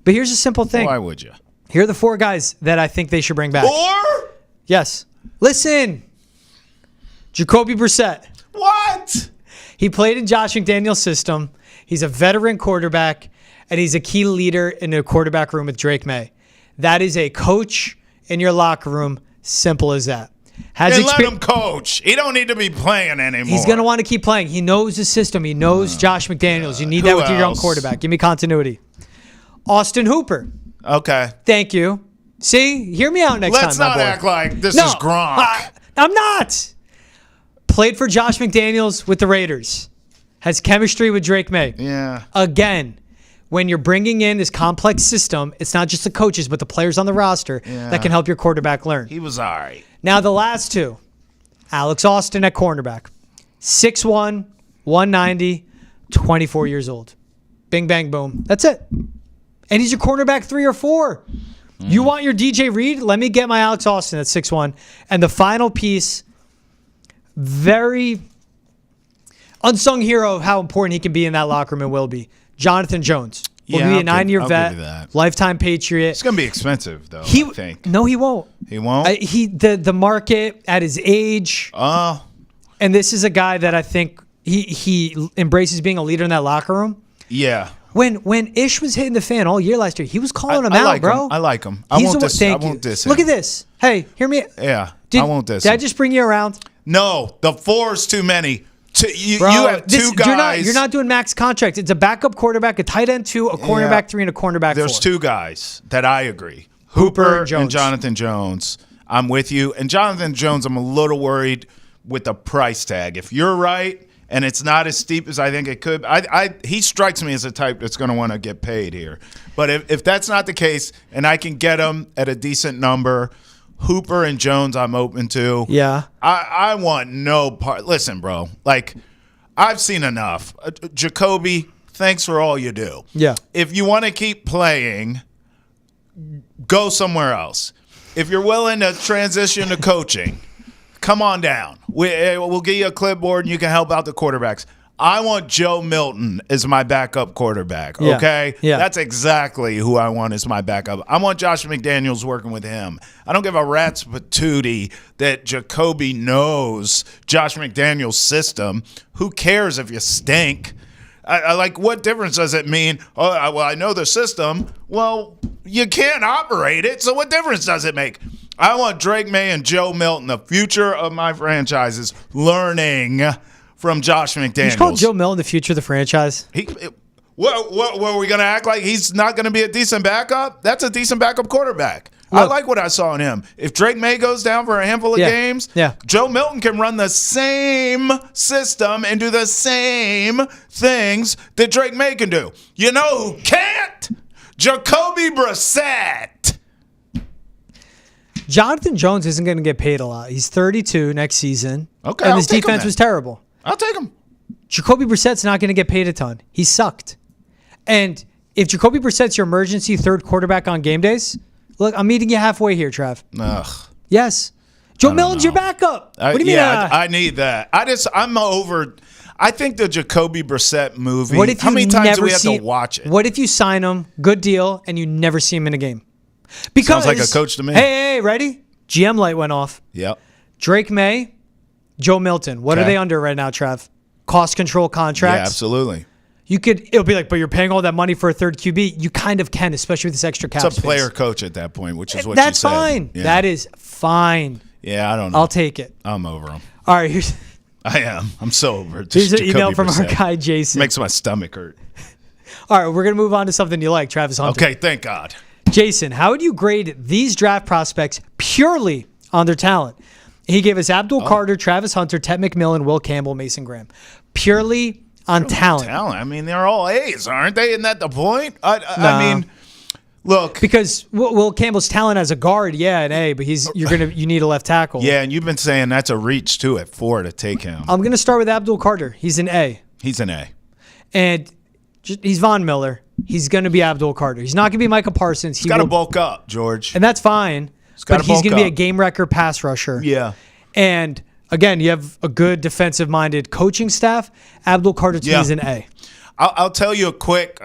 But here's a simple thing. Why would you? Here are the 4 guys that I think they should bring back. 4? Yes. Listen. Jacoby Brissett. What? He played in Josh McDaniels' system. He's a veteran quarterback, and he's a key leader in the quarterback room with Drake May. That is a coach in your locker room. Simple as that. Let him coach. He don't need to be playing anymore. He's going to want to keep playing. He knows the system. He knows Josh McDaniels. You need that with your young quarterback. Give me continuity. Austin Hooper. Okay. Thank you. See? Hear me out next time, Let's not act like this is Gronk. I'm not. Played for Josh McDaniels with the Raiders. Has chemistry with Drake May. Yeah. Again, when you're bringing in this complex system, it's not just the coaches, but the players on the roster that can help your quarterback learn. He was all right. Now, the last 2. Alex Austin at cornerback. 6'1", 190, 24 years old. Bing, bang, boom. That's it. And he's your cornerback 3 or 4. You want your DJ Reed? Let me get my Alex Austin at 6'1". And the final piece, very unsung hero of how important he can be in that locker room and will be, Jonathan Jones. Will be a 9-year vet, lifetime Patriot. It's going to be expensive, though, I think. No, he won't. He won't? The market at his age. And this is a guy that I think he embraces being a leader in that locker room. Yeah. When Ish was hitting the fan all year last year, he was calling him out, bro. I like him. I won't diss him. Look at this. Hey, hear me. Yeah, I won't diss him. Did I just bring you around? No, the 4 is too many. You have 2 guys. You're not doing max contract. It's a backup quarterback, a tight end 2, a cornerback 3, and a cornerback 4. There's 2 guys that I agree. Hooper and Jonathan Jones. I'm with you. And Jonathan Jones, I'm a little worried with the price tag. If you're right and it's not as steep as I think it could, he strikes me as a type that's going to want to get paid here. But if that's not the case and I can get him at a decent number, Hooper and Jones I'm open to. Yeah. I want no part. Listen, bro. Like, I've seen enough. Jacoby, thanks for all you do. Yeah. If you want to keep playing, go somewhere else. If you're willing to transition to coaching, come on down. We'll give you a clipboard and you can help out the quarterbacks. I want Joe Milton as my backup quarterback, okay? Yeah. That's exactly who I want as my backup. I want Josh McDaniels working with him. I don't give a rat's patootie that Jacoby knows Josh McDaniels' system. Who cares if you stink? I like, what difference does it mean? Oh, well, I know the system. Well, you can't operate it, so what difference does it make? I want Drake May and Joe Milton, the future of my franchises, learning from Josh McDaniels. You call Joe Milton the future of the franchise? What were we going to act like he's not going to be a decent backup? That's a decent backup quarterback. Look, I like what I saw in him. If Drake May goes down for a handful of games, Joe Milton can run the same system and do the same things that Drake May can do. You know who can't? Jacoby Brissett. Jonathan Jones isn't going to get paid a lot. He's 32 next season. Okay, and his defense was terrible. I'll take him. Jacoby Brissett's not going to get paid a ton. He sucked. And if Jacoby Brissett's your emergency third quarterback on game days, look, I'm meeting you halfway here, Trav. Ugh. Yes. Joe Milton's your backup. What do you mean? I need that. I'm over. I think the Jacoby Brissett movie. What if how many times do we have to watch it? What if you sign him, good deal, and you never see him in a game? Because, sounds like a coach to me. Hey, ready? GM light went off. Yep. Drake May, Joe Milton. What are they under right now, Trav? Cost control contracts? Yeah, absolutely. It'll be like, but you're paying all that money for a third QB. You kind of can, especially with this extra cap It's a space. player coach at that point, which is what you said. That's fine. Yeah. That is fine. Yeah, I don't know. I'll take it. I'm over him. All right, here's I am. I'm so over it. an email from our guy, Jason. Makes my stomach hurt. All right, we're going to move on to something you like, Travis Hunter. Okay, thank God. Jason, how would you grade these draft prospects purely on their talent? He gave us Abdul Carter, Travis Hunter, Ted McMillan, Will Campbell, Mason Graham. Purely on talent. I mean, they're all A's, aren't they? Isn't that the point? I mean, look. Because Will Campbell's talent as a guard, an A, but you need a left tackle. Yeah, and you've been saying that's a reach, too, at 4 to take him. I'm going to start with Abdul Carter. He's an A. He's an A. And he's Von Miller. He's going to be Abdul Carter. He's not going to be Micah Parsons. He's got to bulk up, George. And that's fine. But he's going to be a game wrecker pass rusher. Yeah. And again, you have a good defensive-minded coaching staff. Abdul Carter to me is an A. I'll tell you a quick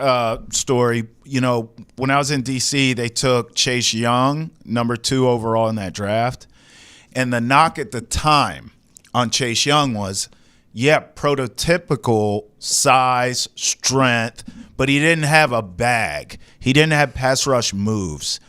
story. You know, when I was in D.C., they took Chase Young, number 2 overall in that draft. And the knock at the time on Chase Young was, prototypical size, strength, but he didn't have a bag. He didn't have pass rush moves.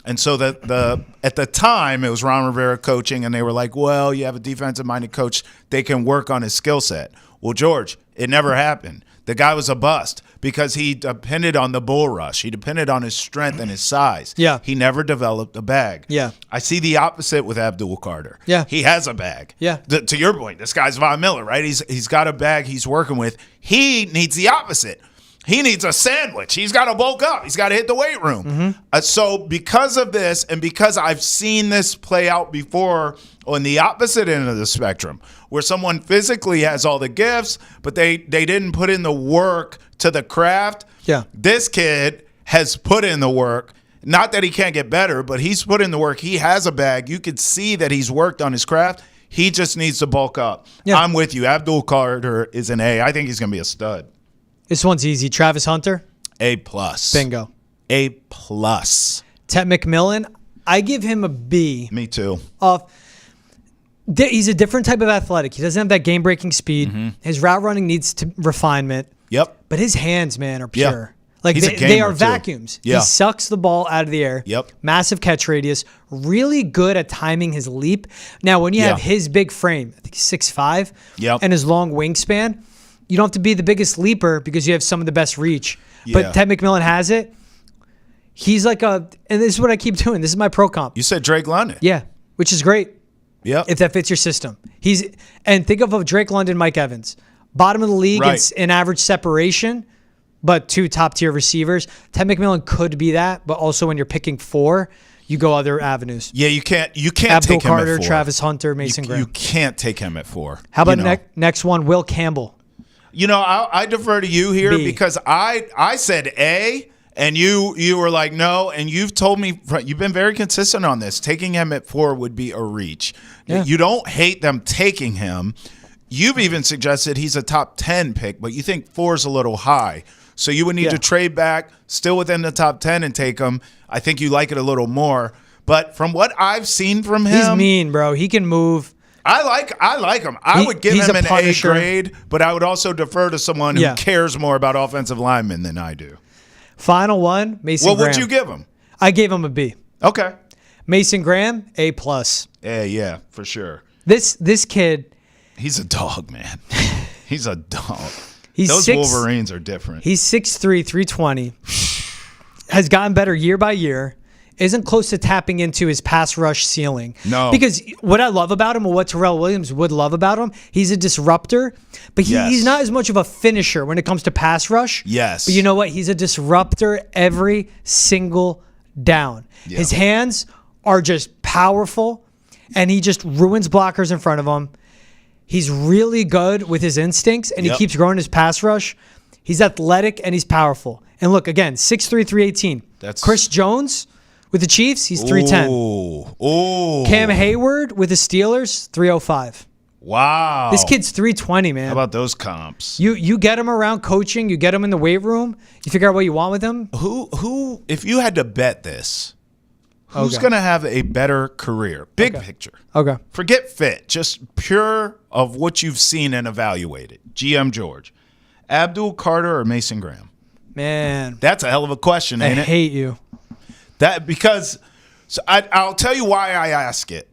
And so at the time, it was Ron Rivera coaching, and they were like, well, you have a defensive-minded coach. They can work on his skill set. Well, George, it never happened. The guy was a bust because he depended on the bull rush. He depended on his strength and his size. Yeah. He never developed a bag. Yeah. I see the opposite with Abdul Carter. Yeah. He has a bag. Yeah. To your point, this guy's Von Miller, right? He's got a bag he's working with. He needs the opposite. He needs a sandwich. He's got to bulk up. He's got to hit the weight room. Mm-hmm. So because of this, and because I've seen this play out before on the opposite end of the spectrum, where someone physically has all the gifts, but they didn't put in the work to the craft. Yeah. This kid has put in the work. Not that he can't get better, but he's put in the work. He has a bag. You could see that he's worked on his craft. He just needs to bulk up. Yeah. I'm with you. Abdul Carter is an A. I think he's going to be a stud. This one's easy. Travis Hunter? A+. Bingo. A+. Ted McMillan? I give him a B. Me too. He's a different type of athletic. He doesn't have that game-breaking speed. Mm-hmm. His route running needs refinement. Yep. But his hands, man, are pure. Yeah. Like they are vacuums. Yeah. He sucks the ball out of the air. Yep. Massive catch radius. Really good at timing his leap. Now, when you have his big frame, I think he's 6'5", and his long wingspan, you don't have to be the biggest leaper because you have some of the best reach. Yeah. But Ted McMillan has it. He's like and this is what I keep doing. This is my pro comp. You said Drake London. Yeah, which is great. Yeah. If that fits your system. And think of Drake London, Mike Evans. Bottom of the league in average separation, but 2 top-tier receivers. Ted McMillan could be that, but also when you're picking 4, you go other avenues. Yeah, you can't Abdul take him Carter, at 4. Travis Hunter, Mason Graham. You can't take him at 4. How about next one, Will Campbell? I defer to you here B. because I said A, and you were like no, and you've told me you've been very consistent on this. Taking him at 4 would be a reach. Yeah. You don't hate them taking him. You've even suggested he's a top 10 pick, but you think 4 is a little high. So you would need to trade back, still within the top 10, and take him. I think you like it a little more. But from what I've seen from him, he's mean, bro. He can move. I like him. I would give him an A grade, but I would also defer to someone who cares more about offensive linemen than I do. Final one, Mason Graham. What would you give him? I gave him a B. Okay. Mason Graham, A+. Yeah, for sure. This kid. He's a dog, man. He's a dog. Those Wolverines are different. He's 6'3", 320. Has gotten better year by year. Isn't close to tapping into his pass rush ceiling. No. Because what I love about him, and what Terrell Williams would love about him, he's a disruptor, but he's not as much of a finisher when it comes to pass rush. Yes. But you know what? He's a disruptor every single down. Yeah. His hands are just powerful, and he just ruins blockers in front of him. He's really good with his instincts, and he keeps growing his pass rush. He's athletic, and he's powerful. And look, again, 6'3", 318. Chris Jones with the Chiefs, he's 310. Oh. Cam Hayward with the Steelers, 305. Wow. This kid's 320, man. How about those comps? You get him around coaching, you get him in the weight room, you figure out what you want with him. Who if you had to bet this, who's going to have a better career? Big picture. Okay. Forget fit, just pure of what you've seen and evaluated. GM George. Abdul Carter or Mason Graham? Man. That's a hell of a question, ain't it? I hate you. I'll tell you why I ask it.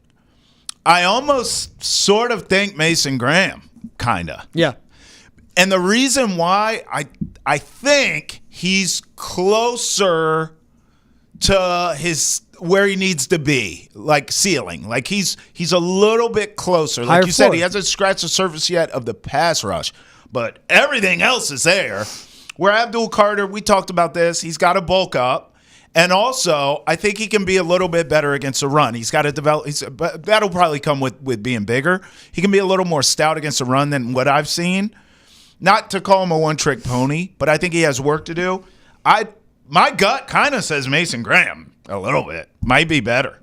I almost sort of think Mason Graham, kind of. Yeah. And the reason why I think he's closer to his where he needs to be, like ceiling. Like he's a little bit closer. Like you said, he hasn't scratched the surface yet of the pass rush, but everything else is there. Where Abdul Carter, we talked about this, he's got to bulk up. And also, I think he can be a little bit better against the run. He's got to develop. But that'll probably come with being bigger. He can be a little more stout against the run than what I've seen. Not to call him a one-trick pony, but I think he has work to do. My gut kind of says Mason Graham a little bit. Might be better.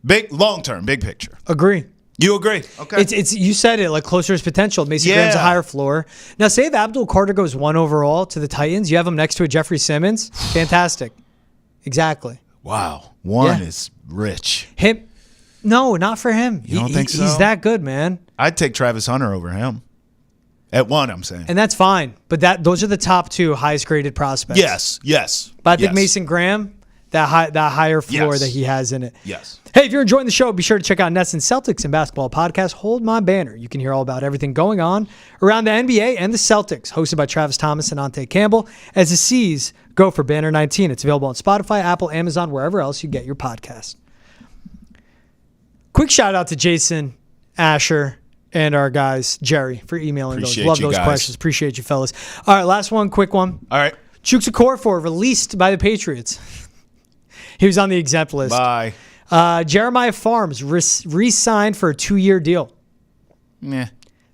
Big, long-term, big picture. Agree. You agree? Okay. It's you said it, like closer to his potential. Mason Graham's a higher floor. Now, say if Abdul Carter goes 1 overall to the Titans, you have him next to a Jeffrey Simmons. Fantastic. Exactly. Wow. One is rich. Him? No, not for him. You don't think so? He's that good, man. I'd take Travis Hunter over him. At 1, I'm saying. And that's fine. But those are the top 2 highest graded prospects. Yes. But I think Mason Graham, that higher floor that he has in it. Yes. Hey, if you're enjoying the show, be sure to check out Nets and Celtics and Basketball Podcast, Hold My Banner. You can hear all about everything going on around the NBA and the Celtics, hosted by Travis Thomas and Ante Campbell, as the C's go for Banner 19. It's available on Spotify, Apple, Amazon, wherever else you get your podcast. Quick shout out to Jason, Asher, and our guys, Jerry, for emailing those. Love those questions. Appreciate you, fellas. All right, last one, quick one. All right. Chuks Okorafor released by the Patriots. He was on the exempt list. Bye. Jeremiah Farms re-signed for a 2-year deal. Nah.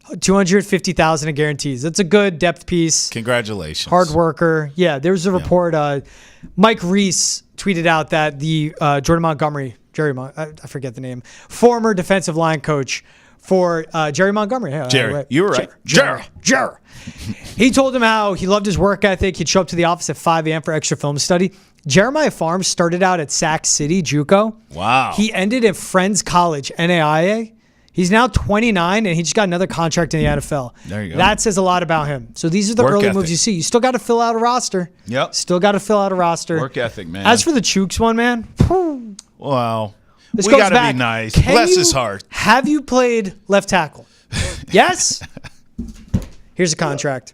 $250,000 in guarantees. That's a good depth piece. Congratulations. Hard worker. Yeah, there was a report. Mike Reese tweeted out that the Jordan Montgomery, I forget the name, former defensive line coach for Jerry Montgomery. Jerry, you were right. Jerry. He told him how he loved his work ethic. He'd show up to the office at 5 a.m. for extra film study. Jeremiah Farms started out at Sac City, JUCO. Wow. He ended at Friends College, NAIA. He's now 29, and he just got another contract in the NFL. There you go. That says a lot about him. So these are the early moves you see. You still got to fill out a roster. Yep. Still got to fill out a roster. Work ethic, man. As for the Chuks one, man. Wow. We got to be nice. Bless his heart. Have you played left tackle? Yes? Here's a contract.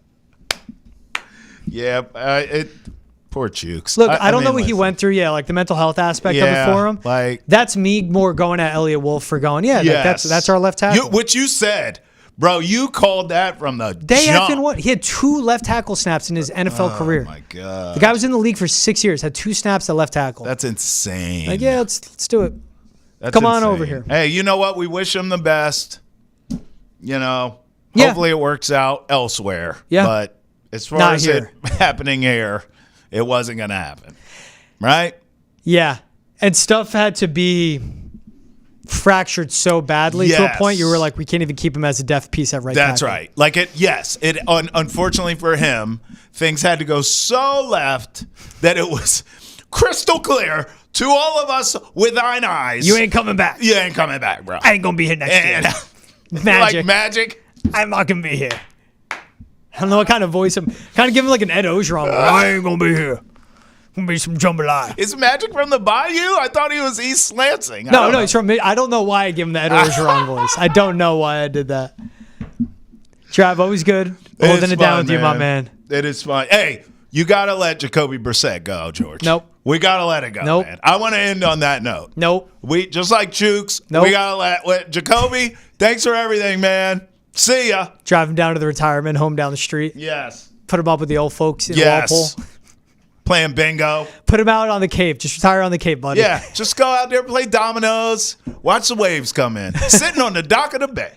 Yeah. Poor Chuks. Look, I don't know what he went through. Yeah, like the mental health aspect of it for him. Like, that's me more going at Eliot Wolf for going, that's our left tackle. What you said Bro, you called that from the Day jump. after one. He had 2 left tackle snaps in his NFL career. Oh, my God. The guy was in the league for 6 years, had 2 snaps at left tackle. That's insane. Like, yeah, let's do it. That's Come on insane. over here. Hey, you know what? We wish him the best. Hopefully it works out elsewhere. Yeah. But as far Not as here. it happening here, it wasn't going to happen. Right? Yeah. And stuff had to be fractured so badly to a point you were like, we can't even keep him as a depth piece at right tackle. That's right. Like unfortunately for him, things had to go so left that it was crystal clear to all of us with thine eyes. You ain't coming back. You ain't coming back, bro. I ain't going to be here next year. Magic. Like magic. I'm not going to be here. I don't know what kind of voice I'm kind of giving like an Ed Ogeron. I ain't going to be here. Gonna be some jambalaya. Is Magic from the Bayou? I thought he was East Lansing. No, he's from me. I don't know why I give him the Ed Ogeron voice. I don't know why I did that. Trav, always good. Holding it down with you, my man. It is fun. Hey, you gotta let Jacoby Brissett go, George. Nope. We gotta let it go, man. I want to end on that note. Nope. We just like Chooks. Nope. We gotta let Jacoby. Thanks for everything, man. See ya. Driving down to the retirement home down the street. Yes. Put him up with the old folks in Walpole. Playing bingo. Put him out on the Cape. Just retire on the Cape, buddy. Yeah, just go out there, play dominoes, watch the waves come in. Sitting on the dock of the bay.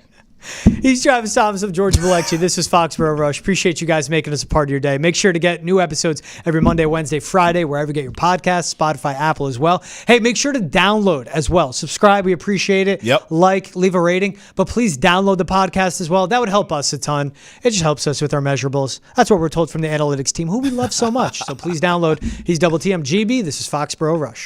He's Travis Thomas of George Balekji. This is Foxborough Rush. Appreciate you guys making us a part of your day. Make sure to get new episodes every Monday, Wednesday, Friday, wherever you get your podcasts, Spotify, Apple as well. Hey, make sure to download as well. Subscribe. We appreciate it. Yep. Like, leave a rating. But please download the podcast as well. That would help us a ton. It just helps us with our measurables. That's what we're told from the analytics team, who we love so much. So please download. He's Double TMGB. This is Foxborough Rush.